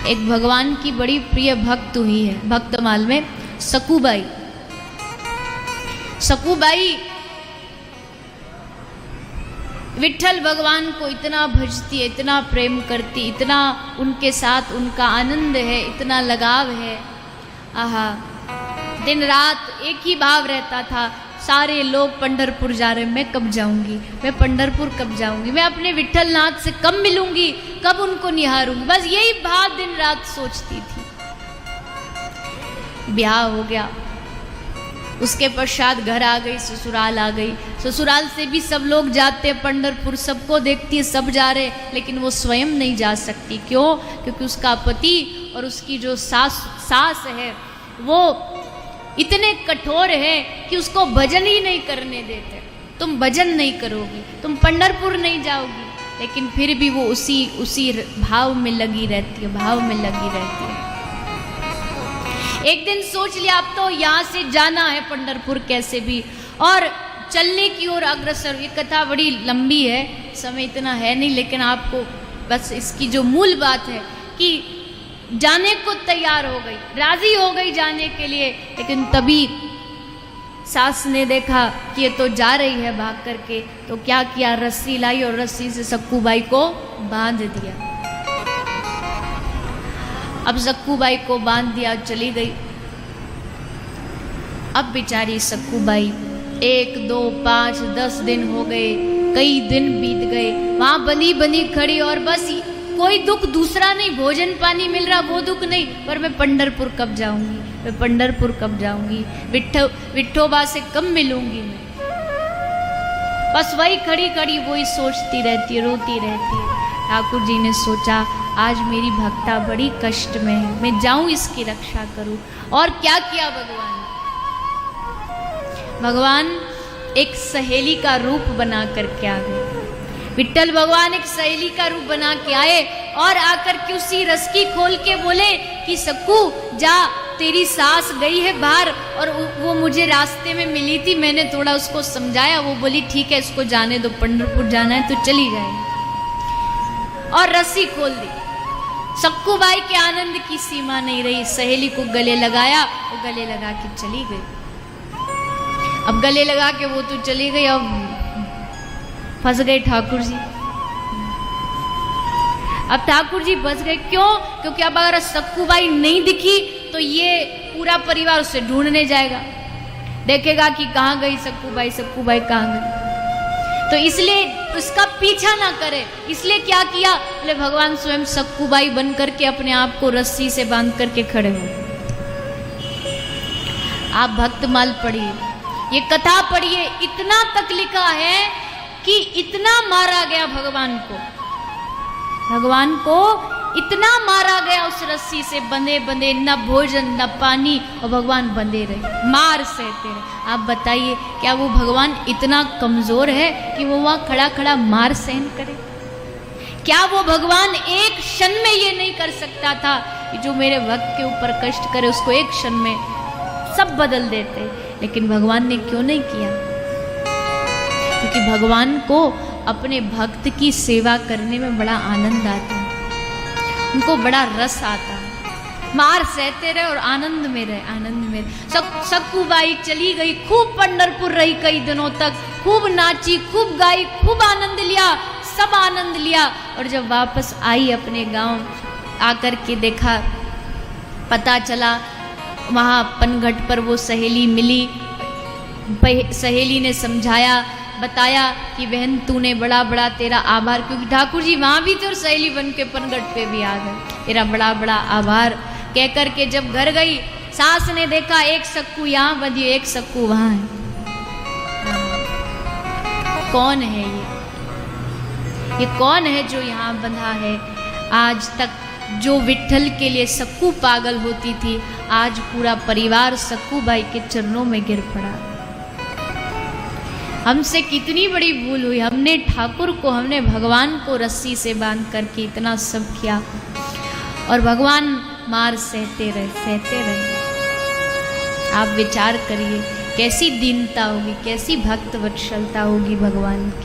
एक भगवान की बड़ी प्रिय भक्त हुई है भक्तमाल में, सकूबाई। सकूबाई विट्ठल भगवान को इतना भजती है, इतना प्रेम करती, इतना उनके साथ उनका आनंद है, इतना लगाव है। आहा, दिन रात एक ही भाव रहता था, सारे लोग पंढरपुर जा रहे, मैं कब जाऊंगी, मैं पंढरपुर कब जाऊंगी, मैं अपने विट्ठल नाथ से कब मिलूंगी, कब उनको निहारूंगी, बस यही भाव दिन रात सोचती थी। ब्याह हो गया, उसके पश्चात घर आ गई, ससुराल आ गई। ससुराल से भी सब लोग जाते पंढरपुर, सबको देखती है, सब जा रहे, लेकिन वो स्वयं नहीं जा सकती। क्यों? क्योंकि उसका पति और उसकी जो सास है वो इतने कठोर है कि उसको भजन ही नहीं करने देते। तुम भजन नहीं करोगी, तुम पंढरपुर नहीं जाओगी, लेकिन फिर भी वो उसी भाव में लगी रहती है, भाव में लगी रहती है। एक दिन सोच लिया अब तो यहाँ से जाना है पंढरपुर कैसे भी, और चलने की ओर अग्रसर। ये कथा बड़ी लंबी है, समय इतना है नहीं, लेकिन आपको बस इसकी जो मूल बात है कि जाने को तैयार हो गई, राजी हो गई जाने के लिए, लेकिन तभी सास ने देखा कि ये तो जा रही है भाग करके, तो क्या किया, रस्सी लाई और रस्सी से सक्कूबाई को बांध दिया। अब सक्कूबाई को बांध दिया, चली गई। अब बेचारी सक्कूबाई 1, 2, 5, 10 दिन हो गए, कई दिन बीत गए, वहां बनी बनी खड़ी, और बस कोई दुख दूसरा नहीं, भोजन पानी मिल रहा वो दुख नहीं, पर मैं पंढरपुर कब जाऊंगी, मैं पंढरपुर कब जाऊंगी, विट्ठोबा से कब मिलूंगी मैं। बस वही खड़ी खड़ी वही सोचती रहती है, रोती रहती है। ठाकुर जी ने सोचा आज मेरी भक्ता बड़ी कष्ट में है, मैं जाऊं इसकी रक्षा करूं। और क्या किया भगवान एक सहेली का रूप बना करके आ गए। विट्ठल भगवान एक सहेली का रूप बना के आए और आकर के उसी रस्सी खोल के बोले कि सक्कू जा, तेरी सास गई है बाहर और वो मुझे रास्ते में मिली थी, मैंने थोड़ा उसको समझाया, वो बोली ठीक है इसको जाने दो, पंढरपुर जाना है तो चली जाए, और रस्सी खोल दी। सक्कूबाई के आनंद की सीमा नहीं रही, सहेली को गले लगाया, वो गले लगा के चली गई। अब गले लगा के वो तो चली गई, अब फंस गए ठाकुर जी। अब ठाकुर जी फंस गए, क्यों? क्योंकि अब अगर सक्कूबाई नहीं दिखी तो ये पूरा परिवार उसे ढूंढने जाएगा, देखेगा कि कहाँ गई सक्कूबाई, सक्कूबाई कहाँ गई, तो इसलिए उसका पीछा ना करे, इसलिए क्या किया, बोले भगवान स्वयं सक्कूबाई बन करके अपने आप को रस्सी से बांध करके खड़े हो। आप भक्तमाल पढ़िए, ये कथा पढ़िए, इतना तक लिखा है कि इतना मारा गया भगवान को इतना मारा गया उस रस्सी से, बंधे बंधे, न भोजन न पानी, और भगवान बंधे रहे, मार सहते रहे। आप बताइए क्या वो भगवान इतना कमजोर है कि वो वहां खड़ा खड़ा मार सहन करे? क्या वो भगवान एक क्षण में ये नहीं कर सकता था कि जो मेरे भक्त के ऊपर कष्ट करे उसको एक क्षण में सब बदल देते? लेकिन भगवान ने क्यों नहीं किया? क्योंकि भगवान को अपने भक्त की सेवा करने में बड़ा आनंद आता है, उनको बड़ा रस आता है। मार सहते रहे और आनंद में रहे, आनंद में रहे। सक्कूबाई चली गई, खूब पंढरपुर रही कई दिनों तक, खूब नाची, खूब गाई, खूब आनंद लिया, सब आनंद लिया। और जब वापस आई अपने गांव, आकर के देखा, पता चला वहाँ पनघट पर वो सहेली मिली। सहेली ने समझाया, बताया कि बहन तूने बड़ा बड़ा तेरा आभार, क्योंकि ठाकुर जी वहाँ भी थे और सहेली बन के पनघट पे भी आ गए, तेरा बड़ा बड़ा आभार कह कर के जब घर गई, सास ने देखा एक सक्कू यहाँ बंधी, एक सक्कू वहाँ है। कौन है ये कौन है जो यहाँ बंधा है? आज तक जो विट्ठल के लिए सक्कू पागल होती थी, आज पूरा परिवार सक्कूबाई के चरणों में गिर पड़ा। हमसे कितनी बड़ी भूल हुई, हमने ठाकुर को, हमने भगवान को रस्सी से बांध करके इतना सब किया, और भगवान मार सहते रहे। आप विचार करिए कैसी दीनता होगी, कैसी भक्त वत्सलता होगी भगवान की।